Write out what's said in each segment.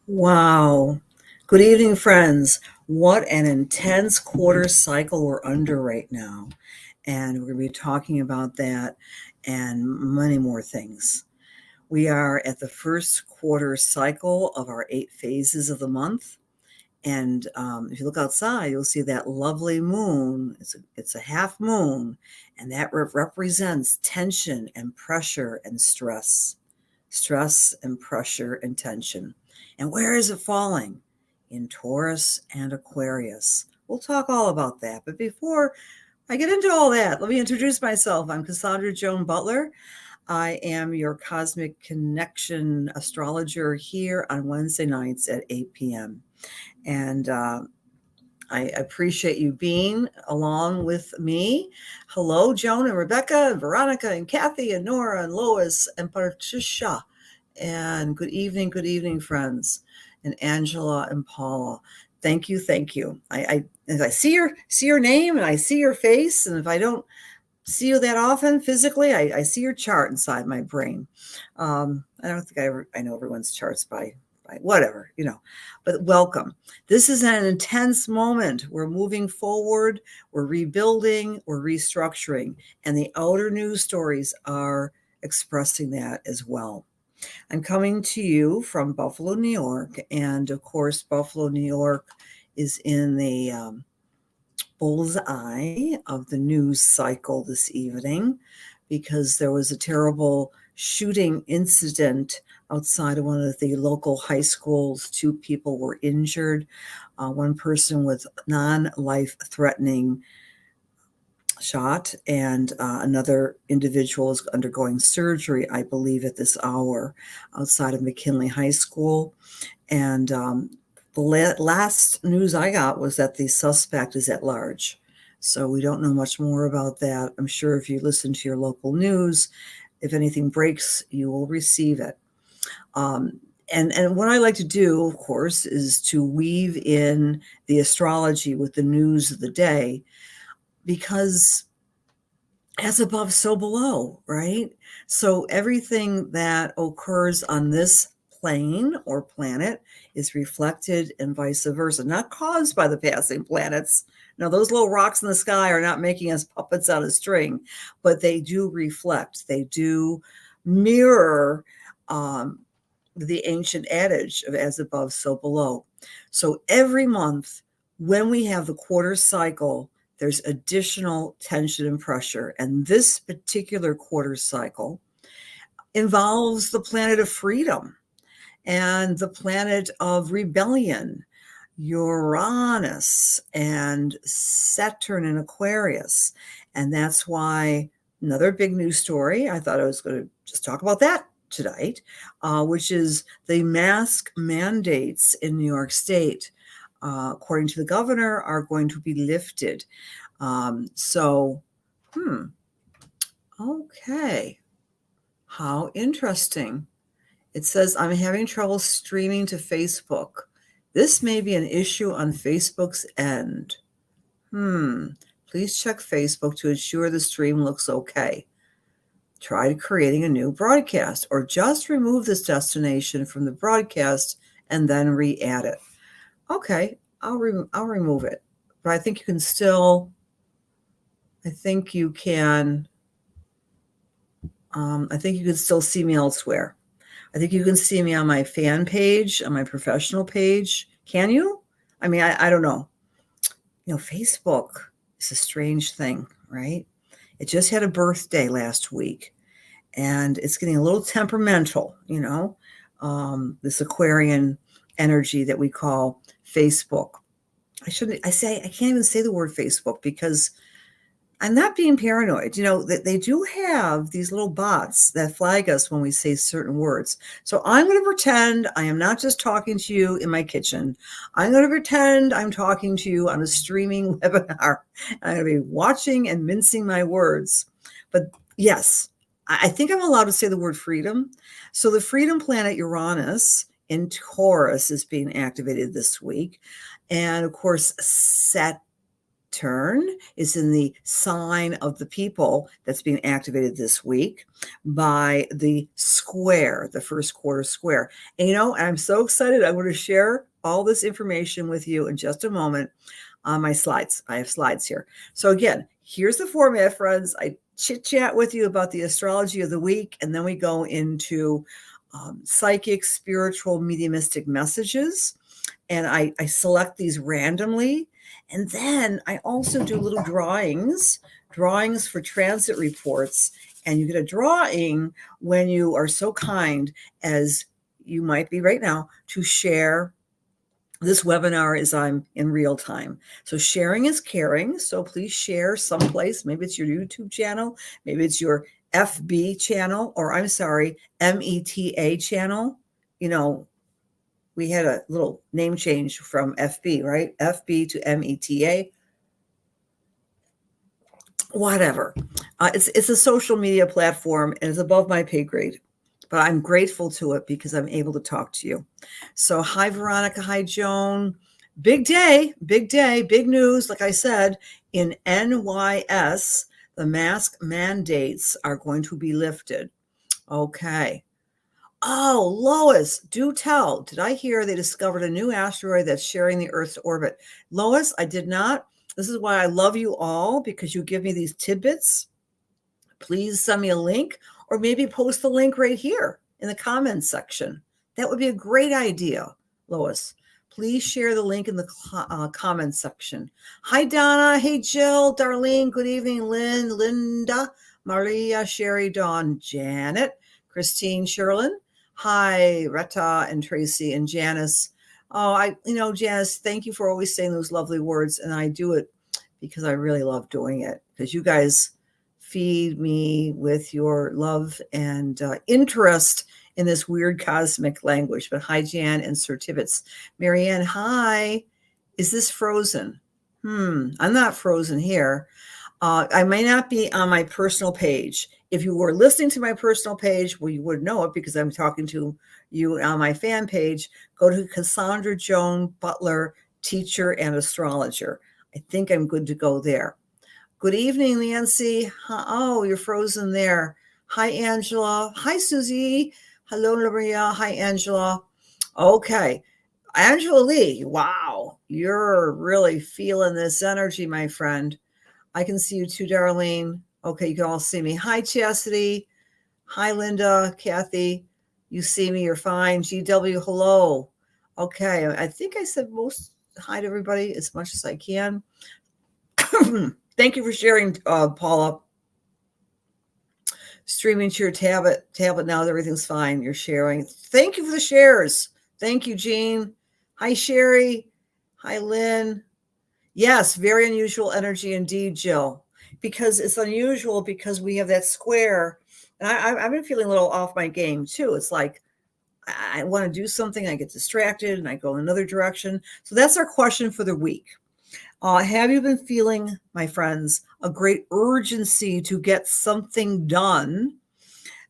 Wow. Good evening, friends. What an intense quarter cycle we're under right now. And we're going to be talking about that and many more things. We are at the first quarter cycle of our 8 phases of the month. And if you look outside, you'll see that lovely moon. It's a half moon, and that represents tension and pressure and stress and pressure and tension. And where is it falling? In Taurus and Aquarius. We'll talk all about that. But before I get into all that, let me introduce myself. I'm Cassandra Joan Butler. I am your Cosmic Connection astrologer here on Wednesday nights at 8 p.m. And I appreciate you being along with me. Hello, Joan and Rebecca and Veronica and Kathy and Nora and Lois and Patricia. And good evening, friends. And Angela and Paula. Thank you, thank you. As I see your name and I see your face, and if I don't see you that often physically, I see your chart inside my brain. I don't think I know everyone's charts by whatever, but welcome. This is an intense moment. We're moving forward, we're rebuilding, we're restructuring, and the outer news stories are expressing that as well. I'm coming to you from Buffalo, New York, and of course, Buffalo, New York is in the bullseye of the news cycle this evening because there was a terrible shooting incident outside of one of the local high schools. 2 people were injured, one person with non-life threatening shot, and another individual is undergoing surgery, I believe, at this hour outside of McKinley High School. And the last news I got was that the suspect is at large. So we don't know much more about that. I'm sure if you listen to your local news, if anything breaks, you will receive it. And what I like to do, of course, is to weave in the astrology with the news of the day, because as above, so below, right? So everything that occurs on this plane or planet is reflected and vice versa, not caused by the passing planets. Now, those little rocks in the sky are not making us puppets on a string, but they do reflect, they do mirror the ancient adage of as above, so below. So every month, when we have the quarter cycle, there's additional tension and pressure. And this particular quarter cycle involves the planet of freedom and the planet of rebellion, Uranus and Saturn in Aquarius. And that's why another big news story, I thought I was going to just talk about that tonight, which is the mask mandates in New York State, according to the governor, are going to be lifted. Okay. How interesting. It says, I'm having trouble streaming to Facebook. This may be an issue on Facebook's end. Please check Facebook to ensure the stream looks okay. Try creating a new broadcast, or just remove this destination from the broadcast and then re-add it. Okay, I'll remove it. But I think you can still, I think you can still see me elsewhere. I think you can see me on my fan page, on my professional page. Can you? I mean, I don't know. Facebook is a strange thing, right? It just had a birthday last week, and it's getting a little temperamental, this Aquarian energy that we call Facebook. I can't even say the word Facebook because I'm not being paranoid. They do have these little bots that flag us when we say certain words. So I'm going to pretend I am not just talking to you in my kitchen. I'm going to pretend I'm talking to you on a streaming webinar. I'm going to be watching and mincing my words. But yes, I think I'm allowed to say the word freedom. So the freedom planet Uranus in Taurus is being activated this week. And of course, Saturn Saturn is in the sign of the people that's being activated this week by the square, the first quarter square. And I'm so excited. I'm going to share all this information with you in just a moment on my slides. I have slides here. So again, here's the format, friends. I chit chat with you about the astrology of the week, and then we go into psychic, spiritual, mediumistic messages. And I select these randomly. And then I also do little drawings for transit reports. And you get a drawing when you are so kind as you might be right now to share this webinar as I'm in real time. So sharing is caring. So please share someplace. Maybe it's your YouTube channel. Maybe it's your FB channel, or I'm sorry, META channel. We had a little name change from FB, right? FB to META. Whatever. It's a social media platform, and it's above my pay grade. But I'm grateful to it because I'm able to talk to you. So hi, Veronica. Hi, Joan. Big day, big news. Like I said, in NYS, the mask mandates are going to be lifted. Okay. Oh, Lois, do tell. Did I hear they discovered a new asteroid that's sharing the Earth's orbit? Lois, I did not. This is why I love you all, because you give me these tidbits. Please send me a link, or maybe post the link right here in the comments section. That would be a great idea, Lois. Please share the link in the comments section. Hi, Donna. Hey, Jill, Darlene. Good evening, Lynn, Linda, Maria, Sherry, Dawn, Janet, Christine, Sherlin. Hi, Retta and Tracy and Janice. Oh, Janice, thank you for always saying those lovely words. And I do it because I really love doing it, because you guys feed me with your love and interest in this weird cosmic language. But hi, Jan and Sir Tibbets. Marianne, hi. Is this frozen? I'm not frozen here. I may not be on my personal page. If you were listening to my personal page, well, you would know it because I'm talking to you on my fan page. Go to Cassandra Joan Butler, teacher and astrologer. I think I'm good to go there. Good evening, Nancy. Oh, you're frozen there. Hi, Angela. Hi, Susie. Hello, Maria. Hi, Angela. Okay. Angela Lee, wow. You're really feeling this energy, my friend. I can see you too, Darlene. Okay, you can all see me. Hi, Chastity. Hi, Linda, Kathy. You see me, you're fine. GW, hello. Okay, I think I said most hi to everybody as much as I can. Thank you for sharing, Paula. Streaming to your tablet now, everything's fine. You're sharing. Thank you for the shares. Thank you, Jean. Hi, Sherry. Hi, Lynn. Yes, very unusual energy indeed, Jill, because it's unusual because we have that square. And I've been feeling a little off my game too. It's like I want to do something, I get distracted and I go in another direction. So that's our question for the week. Have you been feeling, my friends, a great urgency to get something done,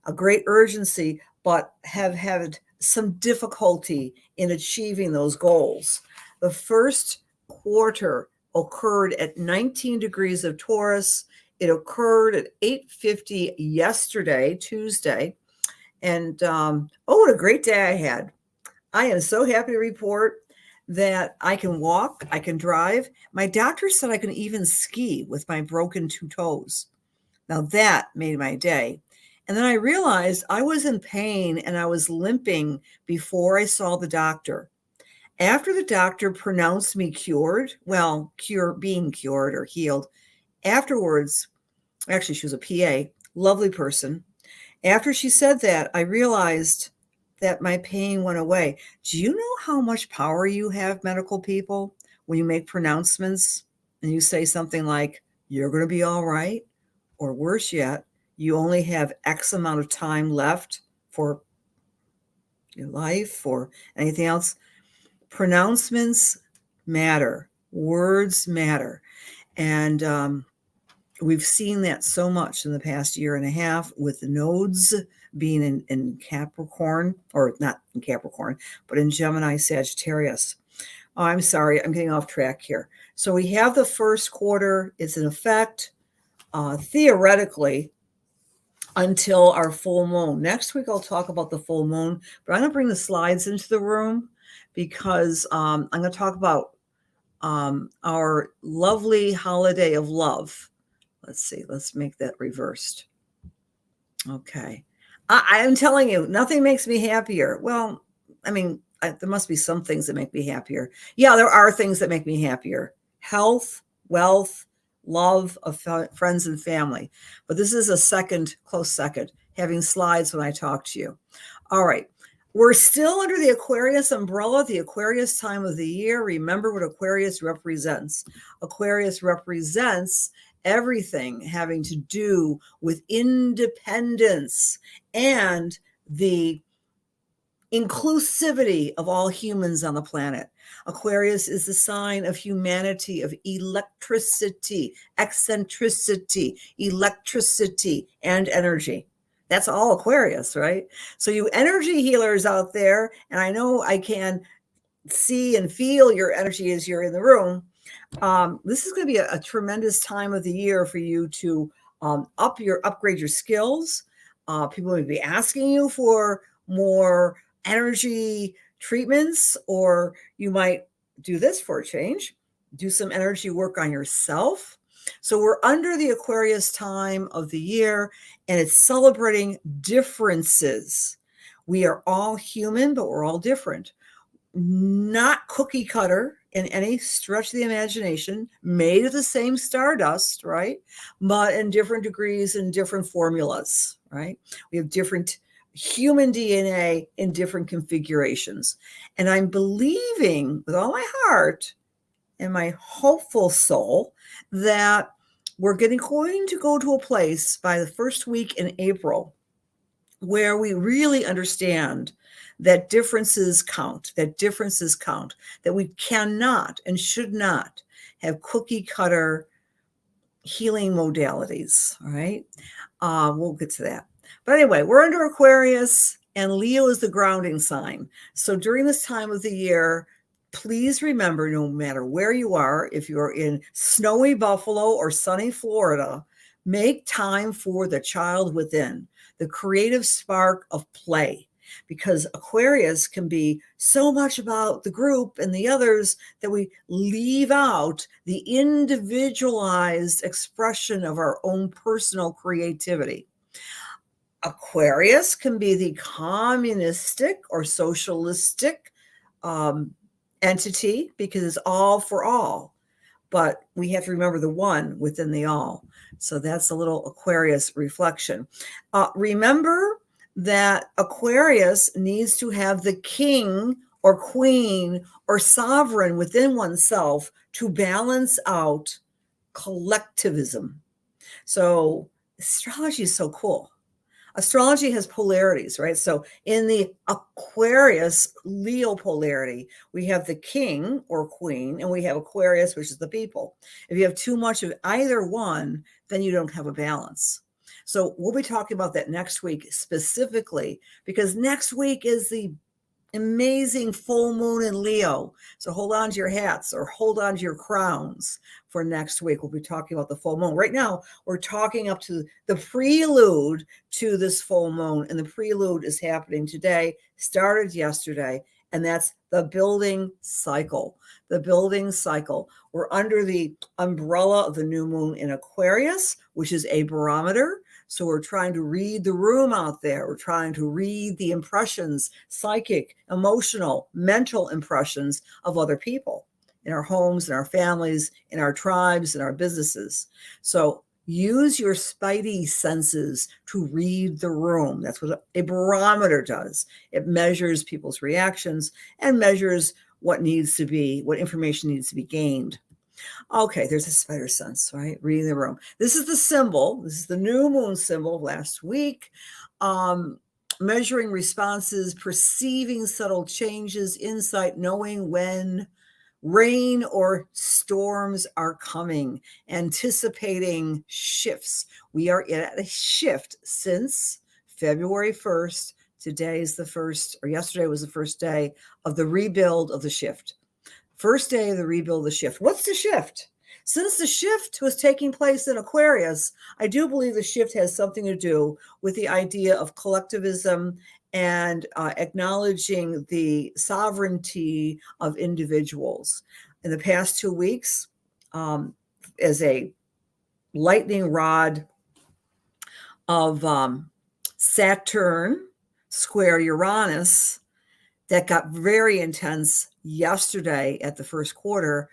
a great urgency, but have had some difficulty in achieving those goals? The first quarter occurred at 19 degrees of Taurus. It occurred at 8:50 yesterday, Tuesday. And what a great day I had. I am so happy to report that I can walk, I can drive. My doctor said I can even ski with my broken two toes. Now that made my day. And then I realized I was in pain and I was limping before I saw the doctor. After the doctor pronounced me cured, being cured or healed, afterwards, actually, she was a PA, lovely person. After she said that, I realized that my pain went away. Do you know how much power you have, medical people, when you make pronouncements and you say something like, you're going to be all right? Or worse yet, you only have X amount of time left for your life or anything else. Pronouncements matter. Words matter. And we've seen that so much in the past year and a half with the nodes being in Capricorn, or not in Capricorn, but in Gemini, Sagittarius. Oh, I'm sorry. I'm getting off track here. So we have the first quarter. It's in effect, theoretically, until our full moon. Next week, I'll talk about the full moon, but I'm going to bring the slides into the room because I'm going to talk about our lovely holiday of love. Let's see. Let's make that reversed. Okay. I am telling you, nothing makes me happier. Well, I mean, there must be some things that make me happier. Yeah, there are things that make me happier. Health, wealth, love of friends and family. But this is a second, close second, having slides when I talk to you. All right. We're still under the Aquarius umbrella, the Aquarius time of the year. Remember what Aquarius represents. Aquarius represents everything having to do with independence and the inclusivity of all humans on the planet. Aquarius is the sign of humanity, of electricity, eccentricity, electricity, and energy. That's all Aquarius, right? So you energy healers out there, and I know I can see and feel your energy as you're in the room. This is going to be a tremendous time of the year for you to upgrade your skills. People may be asking you for more energy treatments, or you might do this for a change, do some energy work on yourself. So we're under the Aquarius time of the year, and it's celebrating differences. We are all human, but we're all different. Not cookie cutter in any stretch of the imagination, made of the same stardust, right? But in different degrees and different formulas, right? We have different human DNA in different configurations. And I'm believing with all my heart and my hopeful soul that we're going to go to a place by the first week in April where we really understand that differences count, that we cannot and should not have cookie cutter healing modalities. All right. We'll get to that. But anyway, we're under Aquarius, and Leo is the grounding sign. So during this time of the year, please remember, no matter where you are, if you're in snowy Buffalo or sunny Florida, make time for the child within, the creative spark of play, because Aquarius can be so much about the group and the others that we leave out the individualized expression of our own personal creativity. Aquarius can be the communistic or socialistic entity because it's all for all. But we have to remember the one within the all. So that's a little Aquarius reflection. Remember that Aquarius needs to have the king or queen or sovereign within oneself to balance out collectivism. So astrology is so cool. Astrology has polarities, right? So in the Aquarius Leo polarity, we have the king or queen, and we have Aquarius, which is the people. If you have too much of either one, then you don't have a balance. So we'll be talking about that next week specifically, because next week is the amazing full moon in Leo. So hold on to your hats or hold on to your crowns for next week. We'll be talking about the full moon. Right now, we're talking up to the prelude to this full moon, and the prelude is happening today, started yesterday, and that's the building cycle. The building cycle. We're under the umbrella of the new moon in Aquarius, which is a barometer. So we're trying to read the room out there. We're trying to read the impressions, psychic, emotional, mental impressions of other people in our homes, in our families, in our tribes, in our businesses. So use your spidey senses to read the room. That's what a barometer does. It measures people's reactions and measures what information needs to be gained. Okay, there's a spider sense, right? Reading the room. This is the symbol. This is the new moon symbol last week. Measuring responses, perceiving subtle changes, insight, knowing when rain or storms are coming, anticipating shifts. We are at a shift since February 1st. Today is the first, or yesterday was the first day of the rebuild of the shift. First day of the rebuild, the shift. What's the shift? Since the shift was taking place in Aquarius, I do believe the shift has something to do with the idea of collectivism and acknowledging the sovereignty of individuals. In the past 2 weeks, as a lightning rod of Saturn square Uranus that got very intense yesterday at the first quarter.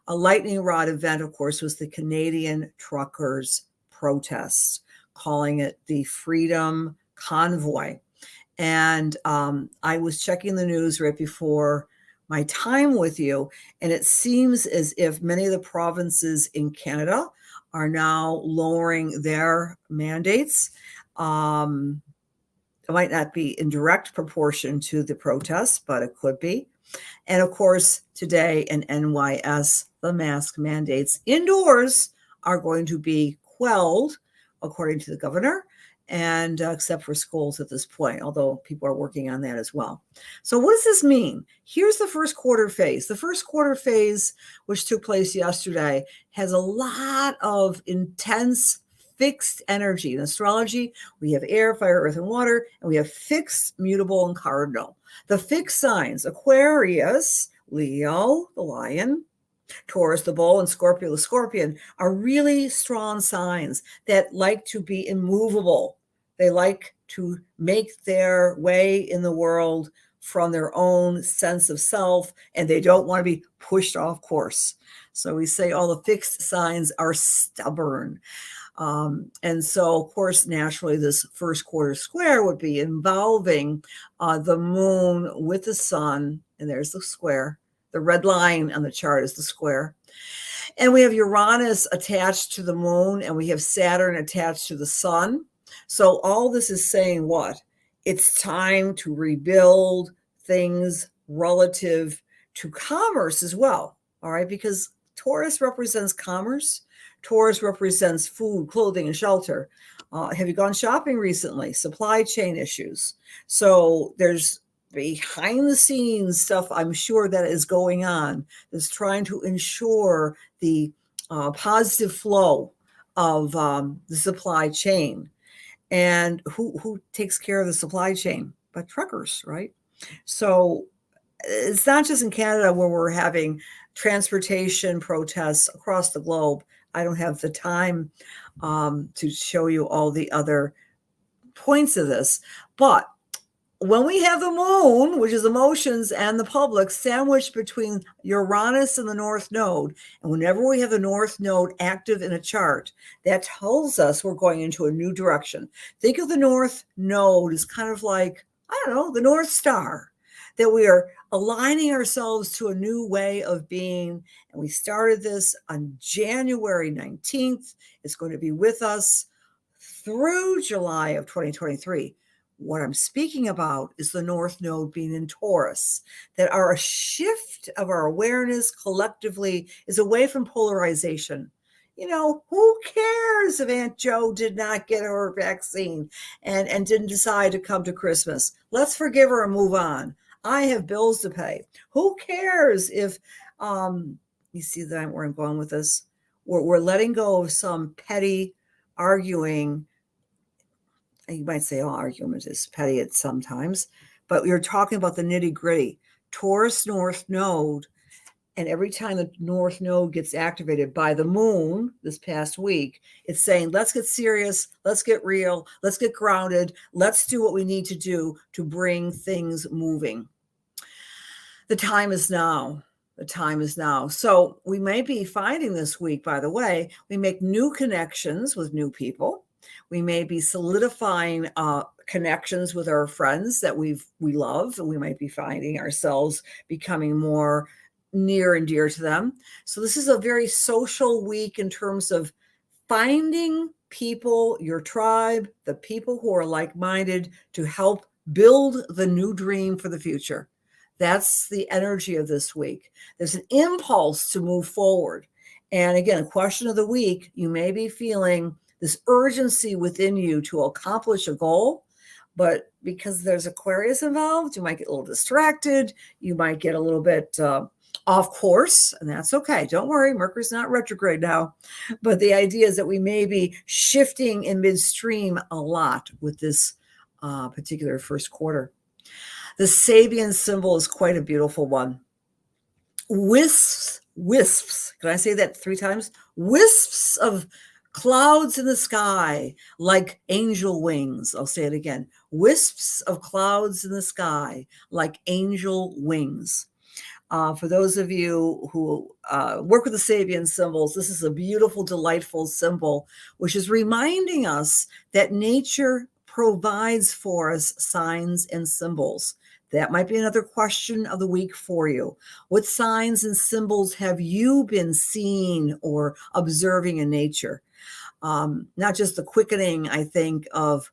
A lightning rod event, of course, was the Canadian truckers' protest, calling it the Freedom Convoy. And I was checking the news right before my time with you, and it seems as if many of the provinces in Canada are now lowering their mandates. It might not be in direct proportion to the protests, but it could be. And of course, today in NYS, the mask mandates indoors are going to be quelled, according to the governor, and except for schools at this point, although people are working on that as well. So what does this mean? Here's the first quarter phase. The first quarter phase, which took place yesterday, has a lot of intense fixed energy. In astrology, we have air, fire, earth, and water, and we have fixed, mutable, and cardinal. The fixed signs, Aquarius, Leo, the lion, Taurus, the bull, and Scorpio, the scorpion, are really strong signs that like to be immovable. They like to make their way in the world from their own sense of self, and they don't want to be pushed off course. So we say all the fixed signs are stubborn. And so, of course, naturally, this first quarter square would be involving the moon with the sun, and there's the square. The red line on the chart is the square. And we have Uranus attached to the moon, and we have Saturn attached to the sun. So all this is saying what? It's time to rebuild things relative to commerce as well, all right? Because Taurus represents commerce. Taurus represents food, clothing, and shelter. Have you gone shopping recently? Supply chain issues. So there's behind the scenes stuff, I'm sure, that is going on, that's trying to ensure the positive flow of the supply chain. And who takes care of the supply chain? But truckers, right? So it's not just in Canada where we're having transportation protests across the globe. I don't have the time to show you all the other points of this. But when we have the moon, which is emotions and the public, sandwiched between Uranus and the North Node, and whenever we have the North Node active in a chart, that tells us we're going into a new direction. Think of the North Node as kind of like, I don't know, the North Star, that we are aligning ourselves to a new way of being. And we started this on January 19th. It's going to be with us through July of 2023. What I'm speaking about is the North Node being in Taurus, that our shift of our awareness collectively is away from polarization. You know, who cares if Aunt Joe did not get her vaccine and didn't decide to come to Christmas? Let's forgive her and move on. I have bills to pay. Who cares if, you see that where I'm going with this? We're letting go of some petty arguing. You might say, oh, argument is petty at sometimes, but you're talking about the nitty gritty. Taurus North Node, and every time the North Node gets activated by the moon this past week, it's saying, let's get serious, let's get real, let's get grounded, let's do what we need to do to bring things moving. The time is now. The time is now. So we may be finding this week, by the way, we make new connections with new people. We may be solidifying connections with our friends that we love, and we might be finding ourselves becoming more near and dear to them. So this is a very social week in terms of finding people, your tribe, the people who are like-minded to help build the new dream for the future. That's the energy of this week. There's an impulse to move forward. And again, a question of the week, you may be feeling this urgency within you to accomplish a goal, but because there's Aquarius involved, you might get a little distracted. You might get a little bit Of course, and that's okay. Don't worry, Mercury's not retrograde now. But the idea is that we may be shifting in midstream a lot with this particular first quarter. The Sabian symbol is quite a beautiful one. Wisps. Can I say that 3 times? Wisps of clouds in the sky, like angel wings. I'll say it again. Wisps of clouds in the sky, like angel wings. For those of you who work with the Sabian symbols, this is a beautiful, delightful symbol, which is reminding us that nature provides for us signs and symbols. That might be another question of the week for you. What signs and symbols have you been seeing or observing in nature? Not just the quickening, I think, of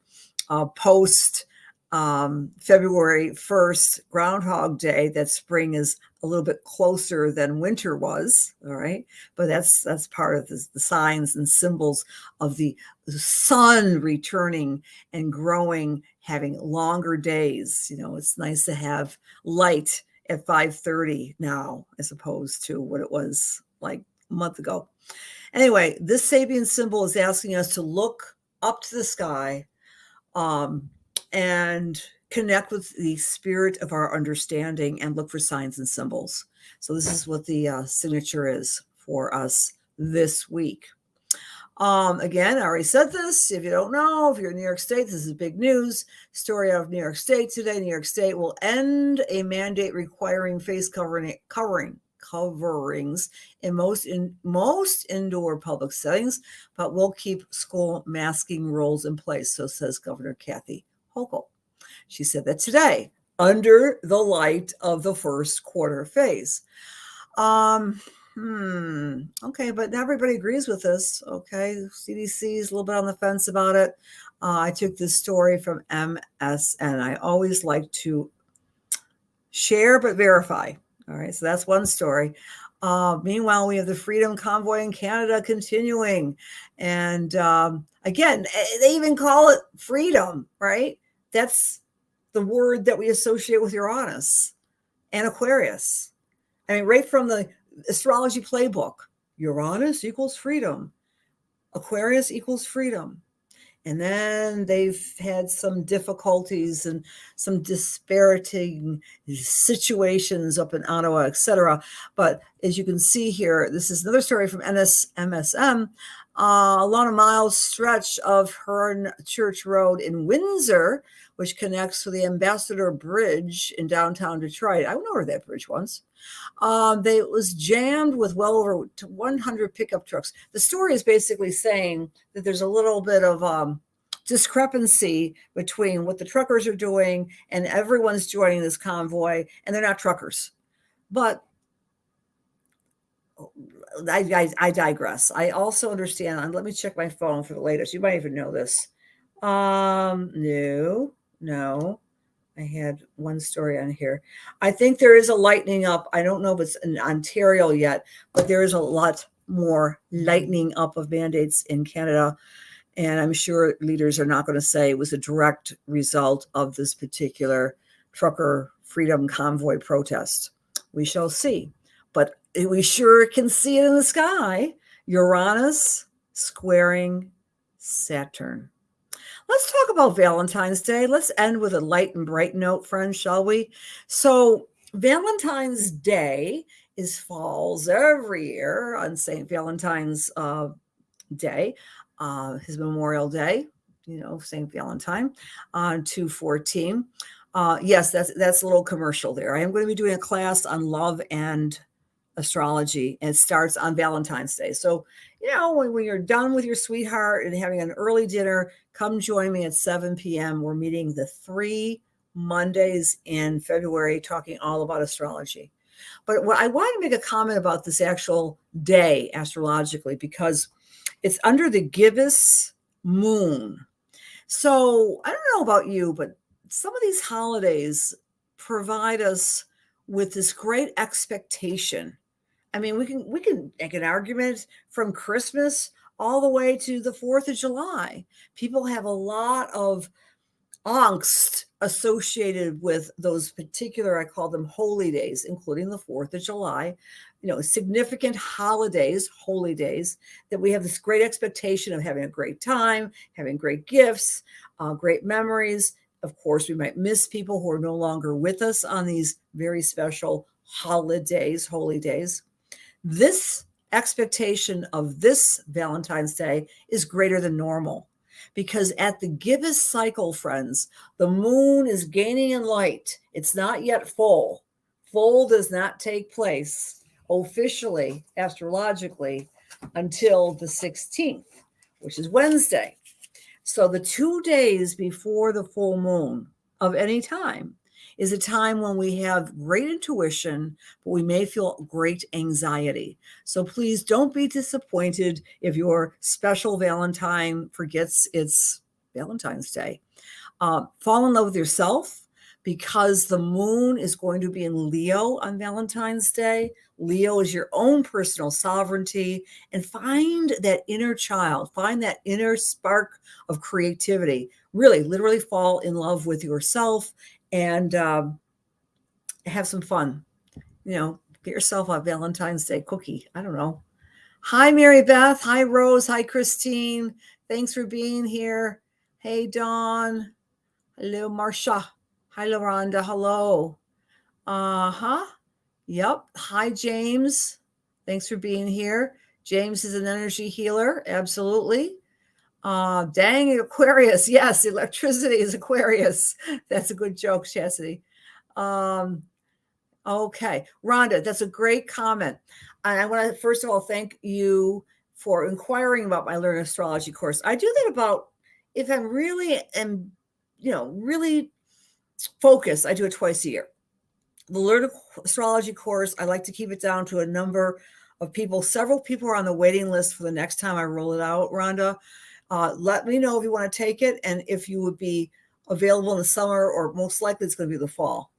post February 1st, Groundhog Day, that spring is a little bit closer than winter was. All right. But that's part of the signs and symbols of the sun returning and growing, having longer days. You know, it's nice to have light at 5:30 now, as opposed to what it was like a month ago. Anyway, this Sabian symbol is asking us to look up to the sky, and connect with the spirit of our understanding and look for signs and symbols. So this is what the signature is for us this week. Again, I already said this. If you don't know, if you're in New York State, this is big news. Story out of New York State today. New York State will end a mandate requiring face coverings in most indoor public settings, but will keep school masking rules in place. So says Governor Kathy Hochul. She said that today, under the light of the first quarter phase. Okay, but not everybody agrees with this. Okay, CDC is a little bit on the fence about it. I took this story from MSN. I always like to share but verify. All right, so that's one story. Meanwhile, we have the Freedom Convoy in Canada continuing. And again, they even call it freedom, right? That's the word that we associate with Uranus and Aquarius. I mean, right from the astrology playbook, Uranus equals freedom, Aquarius equals freedom. And then they've had some difficulties and some dispiriting situations up in Ottawa, etc. But as you can see here, this is another story from MSM. Along a mile stretch of Hearn Church Road in Windsor, which connects to the Ambassador Bridge in downtown Detroit. I went over that bridge once. It was jammed with well over 100 pickup trucks. The story is basically saying that there's a little bit of discrepancy between what the truckers are doing and everyone's joining this convoy, and they're not truckers. But I digress. I also understand, and let me check my phone for the latest. You might even know this. No. I had one story on here. I think there is a lightening up. I don't know if it's in Ontario yet, but there is a lot more lightening up of mandates in Canada. And I'm sure leaders are not going to say it was a direct result of this particular trucker freedom convoy protest. We shall see. But we sure can see it in the sky. Uranus squaring Saturn. Let's talk about Valentine's Day. Let's end with a light and bright note, friends, shall we? So Valentine's Day falls every year on St. Valentine's Day, his Memorial Day, St. Valentine on 2/14. Yes, that's a little commercial there. I am going to be doing a class on love and astrology, and it starts on Valentine's Day. So, when you're done with your sweetheart and having an early dinner, come join me at 7 p.m. We're meeting the 3 Mondays in February, talking all about astrology. But what I want to make a comment about this actual day astrologically, because it's under the gibbous moon. So I don't know about you, but some of these holidays provide us with this great expectation. I mean, we can make an argument from Christmas all the way to the 4th of July. People have a lot of angst associated with those particular, I call them holy days, including the 4th of July, significant holidays, holy days, that we have this great expectation of having a great time, having great gifts, great memories. Of course, we might miss people who are no longer with us on these very special holidays, holy days. This expectation of this Valentine's Day is greater than normal because at the gibbous cycle, friends, the moon is gaining in light. It's not yet full. Full does not take place officially, astrologically, until the 16th, which is Wednesday. So the 2 days before the full moon of any time is a time when we have great intuition, but we may feel great anxiety. So please don't be disappointed if your special Valentine forgets it's Valentine's Day. Fall in love with yourself because the moon is going to be in Leo on Valentine's Day. Leo is your own personal sovereignty, and find that inner child, find that inner spark of creativity. Really, literally fall in love with yourself and have some fun. Get yourself a Valentine's Day cookie. I don't know. Hi, Mary Beth. Hi, Rose. Hi, Christine. Thanks for being here. Hey, Dawn. Hello, Marcia. Hi, Loranda. Hello. Yep. Hi, James. Thanks for being here. James is an energy healer. Absolutely. Dang, Aquarius. Yes, electricity is Aquarius. That's a good joke, Chastity. Okay. Rhonda, that's a great comment. And I want to, first of all, thank you for inquiring about my Learn Astrology course. I do that about, if I'm really really focused, I do it twice a year. The Learn Astrology course, I like to keep it down to a number of people. Several people are on the waiting list for the next time I roll it out, Rhonda. Let me know if you want to take it and if you would be available in the summer, or most likely it's going to be the fall.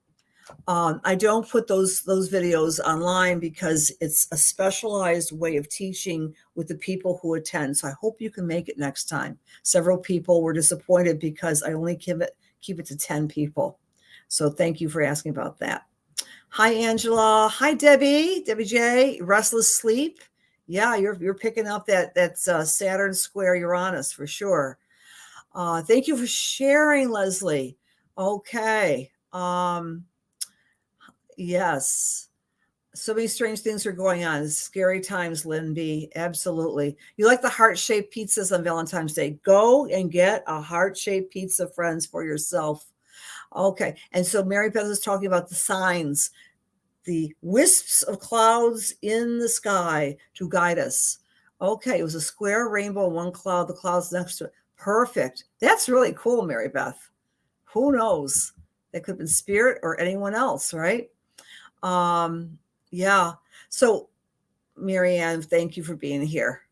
I don't put those videos online because it's a specialized way of teaching with the people who attend. So I hope you can make it next time. Several people were disappointed because I only keep it to 10 people. So thank you for asking about that. Hi, Angela. Hi, Debbie. Debbie J. Restless sleep. Yeah, you're picking up that's Saturn square Uranus for sure. Thank you for sharing, Leslie. Okay. Yes. So many strange things are going on. Scary times, Lynn B. Absolutely. You like the heart-shaped pizzas on Valentine's Day? Go and get a heart-shaped pizza, friends, for yourself. Okay. And so Mary Beth is talking about the signs, the wisps of clouds in the sky to guide us. Okay. It was a square rainbow, one cloud, the clouds next to it. Perfect. That's really cool, Mary Beth. Who knows? That could have been spirit or anyone else, right? Yeah. So, Marianne, thank you for being here.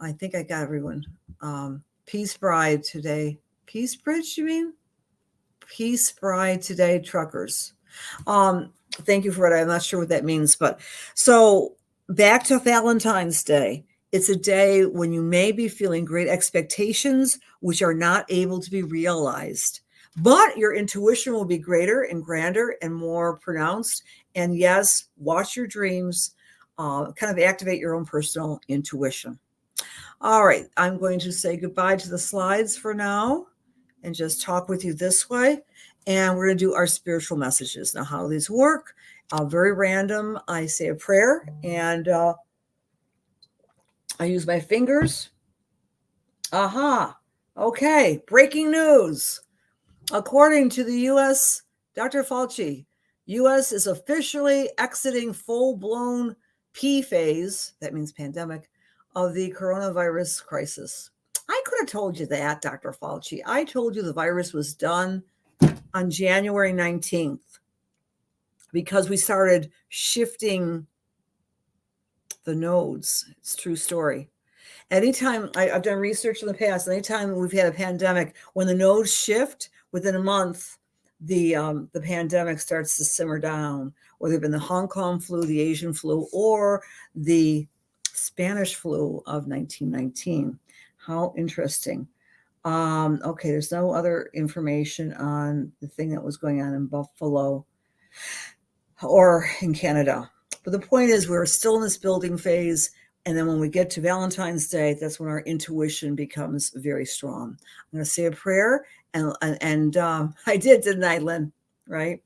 I think I got everyone. Peace Bride today. Peace Bridge, you mean? Peace Bride today, truckers. Thank you for it. I'm not sure what that means, but so back to Valentine's Day. It's a day when you may be feeling great expectations, which are not able to be realized. But your intuition will be greater and grander and more pronounced. And yes, watch your dreams, kind of activate your own personal intuition. All right, I'm going to say goodbye to the slides for now and just talk with you this way. And we're going to do our spiritual messages. Now, how these work, very random. I say a prayer and I use my fingers. Aha. Okay, breaking news. According to the U.S., Dr. Fauci, U.S. is officially exiting full-blown P phase, that means pandemic, of the coronavirus crisis. I could have told you that, Dr. Fauci. I told you the virus was done on January 19th because we started shifting the nodes. It's a true story. Anytime I've done research in the past, anytime we've had a pandemic, when the nodes shift within a month, the pandemic starts to simmer down, whether it's been the Hong Kong flu, the Asian flu, or the Spanish flu of 1919. How interesting. Okay, there's no other information on the thing that was going on in Buffalo or in Canada. But the point is, we're still in this building phase. And then when we get to Valentine's Day, that's when our intuition becomes very strong. I'm going to say a prayer. And I did, didn't I, Lynn? Right?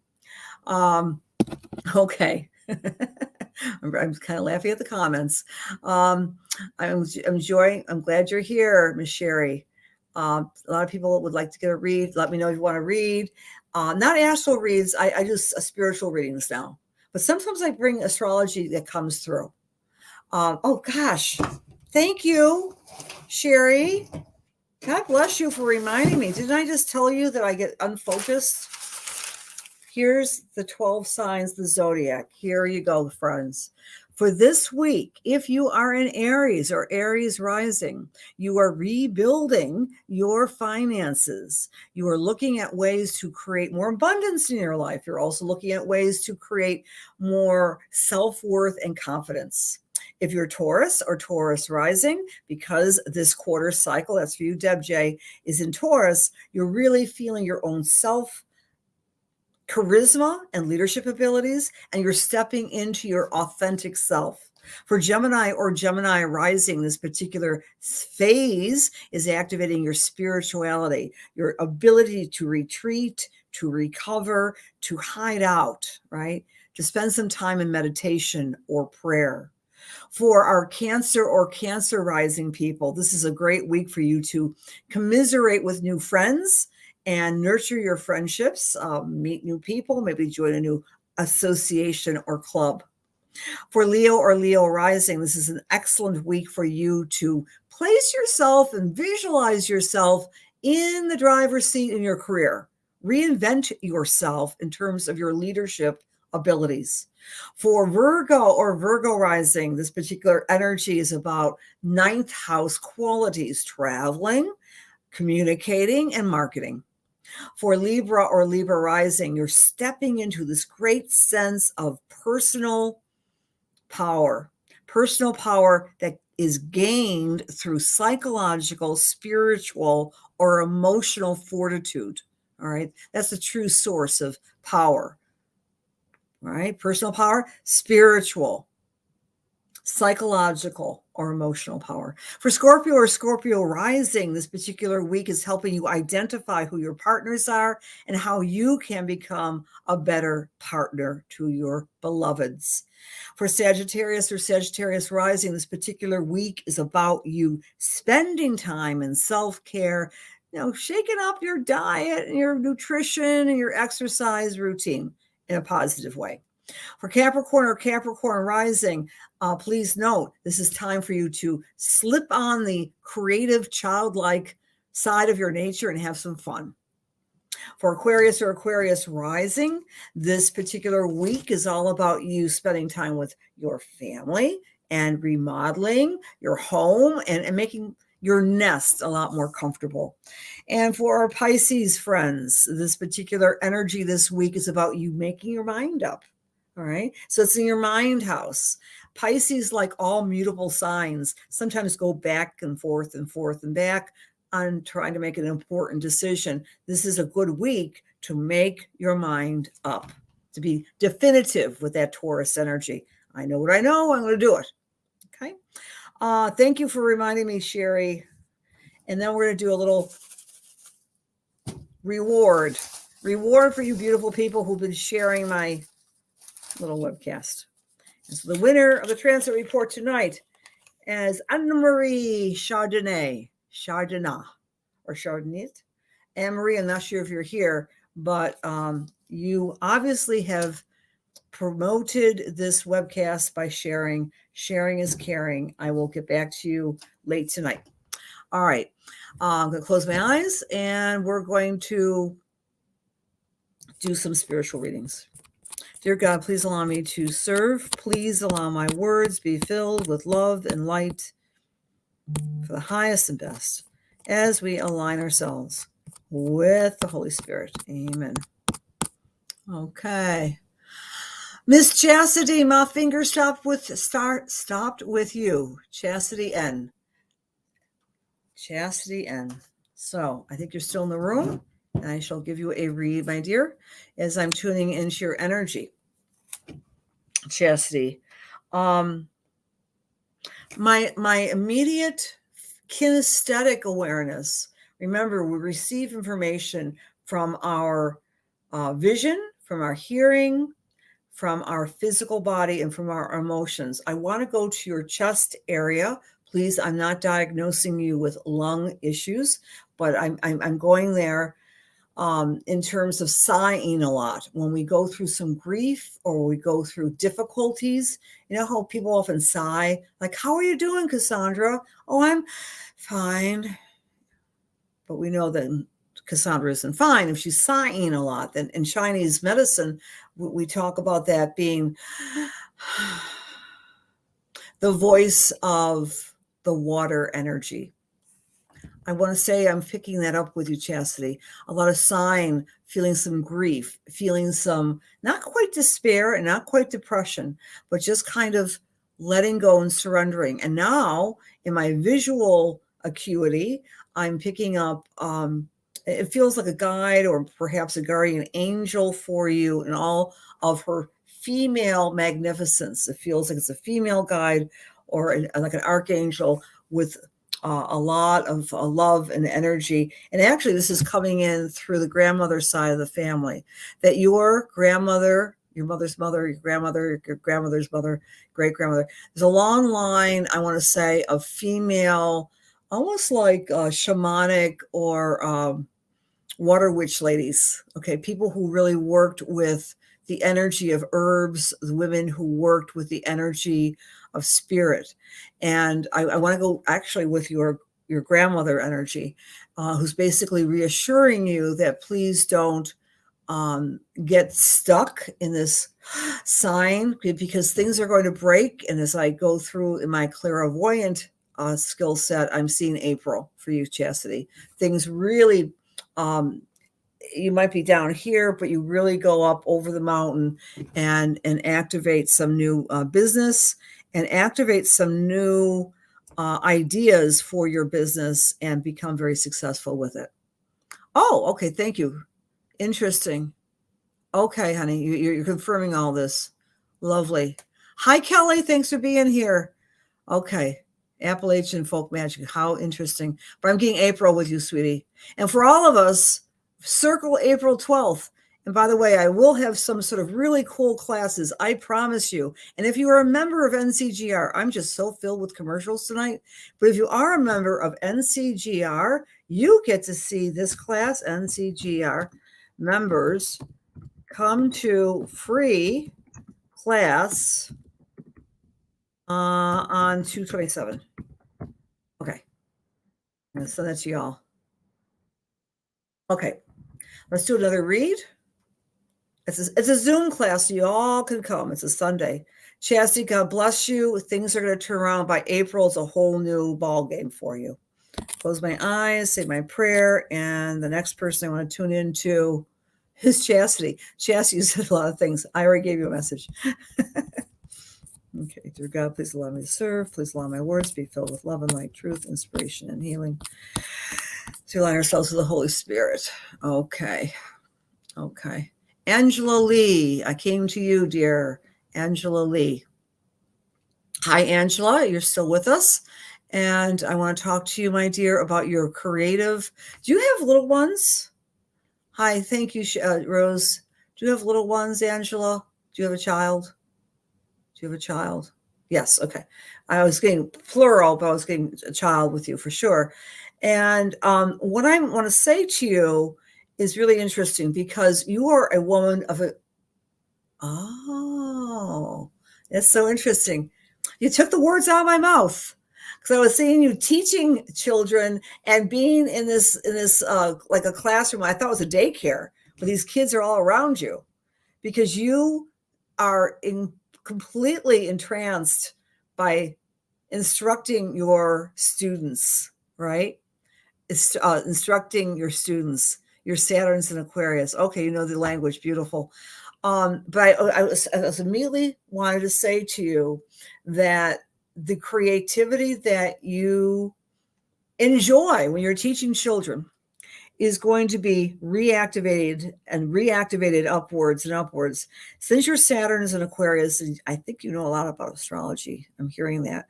Okay. I'm kind of laughing at the comments. I'm enjoying. I'm glad you're here, Miss Sherry. A lot of people would like to get a read. Let me know if you want to read. Not astral reads. I do spiritual readings now. But sometimes I bring astrology that comes through. Oh, gosh. Thank you, Sherry. God bless you for reminding me. Didn't I just tell you that I get unfocused? Here's the 12 signs of the zodiac. Here you go, friends. For this week, if you are in Aries or Aries rising, you are rebuilding your finances. You are looking at ways to create more abundance in your life. You're also looking at ways to create more self-worth and confidence. If you're Taurus or Taurus rising, because this quarter cycle, that's for you, Deb J, is in Taurus, you're really feeling your own self charisma and leadership abilities, and you're stepping into your authentic self. For Gemini or Gemini rising, this particular phase is activating your spirituality, your ability to retreat, to recover, to hide out, right? To spend some time in meditation or prayer. For our Cancer or Cancer rising people, this is a great week for you to commiserate with new friends and nurture your friendships, meet new people, maybe join a new association or club. For Leo or Leo rising, this is an excellent week for you to place yourself and visualize yourself in the driver's seat in your career. Reinvent yourself in terms of your leadership abilities. For Virgo or Virgo rising, this particular energy is about ninth house qualities, traveling, communicating, and marketing. For Libra or Libra rising, you're stepping into this great sense of personal power that is gained through psychological, spiritual, or emotional fortitude. All right. That's the true source of power. All right. Personal power, spiritual, psychological, or emotional power. For Scorpio or Scorpio rising, this particular week is helping you identify who your partners are and how you can become a better partner to your beloveds. For Sagittarius or Sagittarius rising, this particular week is about you spending time in self-care, shaking up your diet and your nutrition and your exercise routine in a positive way. For Capricorn or Capricorn rising, please note, this is time for you to slip on the creative, childlike side of your nature and have some fun. For Aquarius or Aquarius rising, this particular week is all about you spending time with your family and remodeling your home and making your nest a lot more comfortable. And for our Pisces friends, this particular energy this week is about you making your mind up. All right. So it's in your mind house. Pisces, like all mutable signs, sometimes go back and forth and back on trying to make an important decision. This is a good week to make your mind up, to be definitive with that Taurus energy. I know what I know. I'm going to do it. Okay. Thank you for reminding me, Sherry. And then we're going to do a little reward for you beautiful people who've been sharing my little webcast. And so the winner of the transit report tonight is Anne-Marie Chardonnay. Anne-Marie, I'm not sure if you're here, but you obviously have promoted this webcast by sharing. Sharing is caring. I will get back to you late tonight. All right. I'm going to close my eyes and we're going to do some spiritual readings. Dear God, please allow me to serve. Please allow my words be filled with love and light for the highest and best as we align ourselves with the Holy Spirit. Amen. Okay. Miss Chastity, my finger stopped with you. Chastity N. So I think you're still in the room, and I shall give you a read, my dear, as I'm tuning into your energy. Chastity. My immediate kinesthetic awareness. Remember, we receive information from our vision, from our hearing, from our physical body, and from our emotions. I want to go to your chest area. Please, I'm not diagnosing you with lung issues, but I'm going there in terms of sighing a lot. When we go through some grief or we go through difficulties, you know how people often sigh, like, how are you doing, Cassandra? Oh, I'm fine. But we know that Cassandra isn't fine if she's sighing a lot. Then in Chinese medicine, we talk about that being the voice of the water energy. I want to say I'm picking that up with you, Chastity. A lot of sighing, feeling some grief, feeling some not quite despair and not quite depression, but just kind of letting go and surrendering. And now in my visual acuity, I'm picking up, it feels like a guide or perhaps a guardian angel for you in all of her female magnificence. It feels like it's a female guide or like an archangel with a lot of love and energy. And actually, this is coming in through the grandmother side of the family, that your grandmother, your mother's mother, your grandmother's mother, great grandmother, there's a long line, I want to say, of female, almost like shamanic or water witch ladies. Okay, people who really worked with the energy of herbs, the women who worked with the energy of spirit. And I want to go actually with your grandmother energy, who's basically reassuring you that please don't get stuck in this sign, because things are going to break. And as I go through in my clairvoyant skill set, I'm seeing April for you, Chastity. Things really, you might be down here, but you really go up over the mountain and activate some new business and activate some new ideas for your business and become very successful with it. Oh, okay. Thank you. Interesting. Okay, honey, you're confirming all this. Lovely. Hi, Kelly. Thanks for being here. Okay. Appalachian folk magic. How interesting. But I'm getting April with you, sweetie. And for all of us, circle April 12th. And by the way, I will have some sort of really cool classes, I promise you. And if you are a member of NCGR, I'm just so filled with commercials tonight. But if you are a member of NCGR, you get to see this class. NCGR members come to free class on 2/27. Okay. I'm going to send that to y'all. Okay. Let's do another read. It's a Zoom class, so you all can come. It's a Sunday. Chastity, God bless you. Things are going to turn around by April. It's a whole new ball game for you. Close my eyes, say my prayer, and the next person I want to tune into is Chastity. Chastity said a lot of things. I already gave you a message. Okay, dear God, please allow me to serve. Please allow my words to be filled with love and light, truth, inspiration, and healing. To align ourselves with the Holy Spirit. Okay. Okay. Angela Lee, I came to you, dear. Angela Lee. Hi, Angela. You're still with us. And I want to talk to you, my dear, about your creative. Do you have little ones? Hi, thank you, Rose. Do you have little ones, Angela? Do you have a child? Do you have a child? Yes. Okay. I was getting plural, but I was getting a child with you for sure. And what I want to say to you is really interesting, because you are a woman of a. Oh, that's so interesting. You took the words out of my mouth, because I was seeing you teaching children and being in this like a classroom. I thought it was a daycare, but these kids are all around you, because you are completely entranced by instructing your students, right? It's instructing your students, your Saturns and Aquarius. Okay, you know the language, beautiful. But I was immediately wanted to say to you that the creativity that you Enjoy when you're teaching children is going to be reactivated upwards and upwards. Since your Saturn is in Aquarius, and I think you know a lot about astrology, I'm hearing that,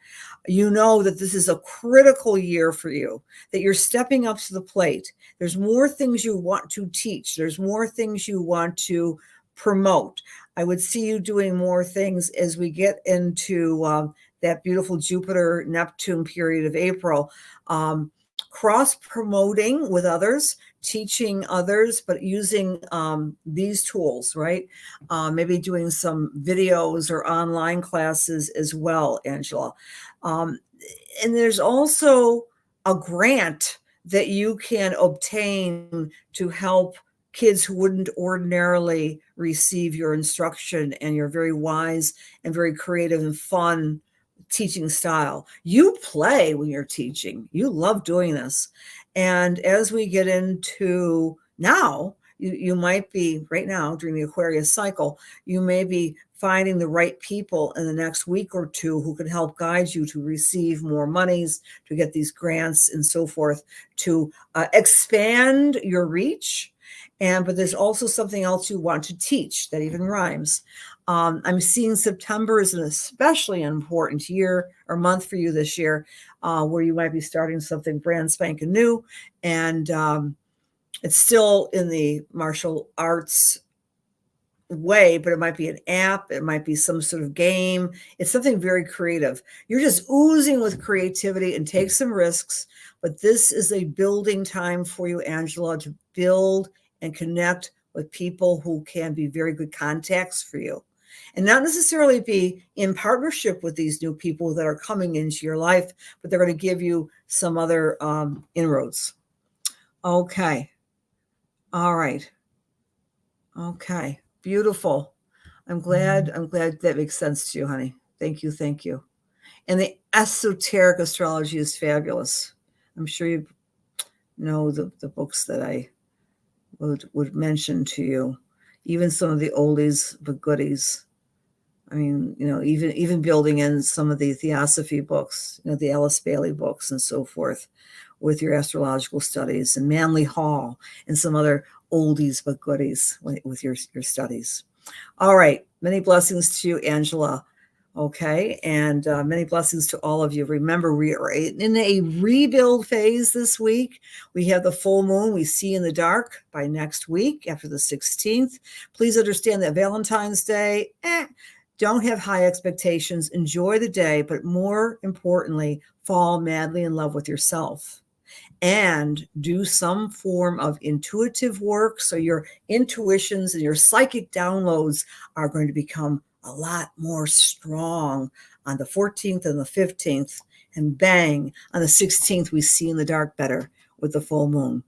you know that this is a critical year for you, that you're stepping up to the plate. There's more things you want to teach. There's more things you want to promote. I would see you doing more things as we get into that beautiful Jupiter-Neptune period of April. Cross promoting with others, teaching others, but using these tools, right? Maybe doing some videos or online classes as well, Angela. And there's also a grant that you can obtain to help kids who wouldn't ordinarily receive your instruction and your very wise and very creative and fun teaching style. You play when you're teaching. You love doing this. And as we get into now, you might be right now during the Aquarius cycle, you may be finding the right people in the next week or two who can help guide you to receive more monies, to get these grants and so forth, to expand your reach. But there's also something else you want to teach that even rhymes. I'm seeing September is an especially important year or month for you this year, where you might be starting something brand spanking new. And it's still in the martial arts way, but it might be an app, it might be some sort of game. It's something very creative. You're just oozing with creativity and take some risks, but this is a building time for you, Angela, to build and connect with people who can be very good contacts for you. And not necessarily be in partnership with these new people that are coming into your life, but they're going to give you some other inroads. Okay. All right. Okay. Beautiful. I'm glad that makes sense to you, honey. Thank you. Thank you. And the esoteric astrology is fabulous. I'm sure you know the books that I would mention to you, even some of the oldies but goodies. I mean, even building in some of the theosophy books, the Alice Bailey books and so forth with your astrological studies, and Manly Hall and some other oldies but goodies with your studies. All right. Many blessings to you, Angela. Okay. And many blessings to all of you. Remember, we are in a rebuild phase this week. We have the full moon we see in the dark by next week after the 16th. Please understand that Valentine's Day, don't have high expectations. Enjoy the day, but more importantly, fall madly in love with yourself and do some form of intuitive work. So your intuitions and your psychic downloads are going to become a lot more strong on the 14th and the 15th. And bang, on the 16th, we see in the dark better with the full moon.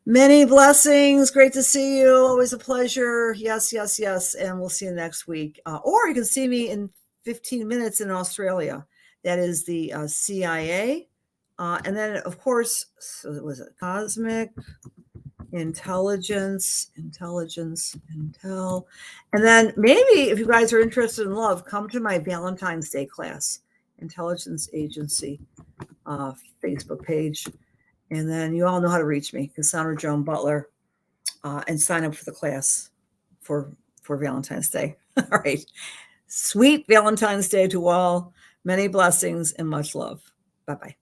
Many blessings. Great to see you. Always a pleasure. Yes, yes, yes. And we'll see you next week. Or you can see me in 15 minutes in Australia. That is the CIA. And then, of course, so was it Cosmic Intelligence, Intel. And then maybe if you guys are interested in love, come to my Valentine's Day class, Intelligence Agency Facebook page. And then you all know how to reach me, Cassandra Joan Butler, and sign up for the class for Valentine's Day. All right. Sweet Valentine's Day to all. Many blessings and much love. Bye-bye.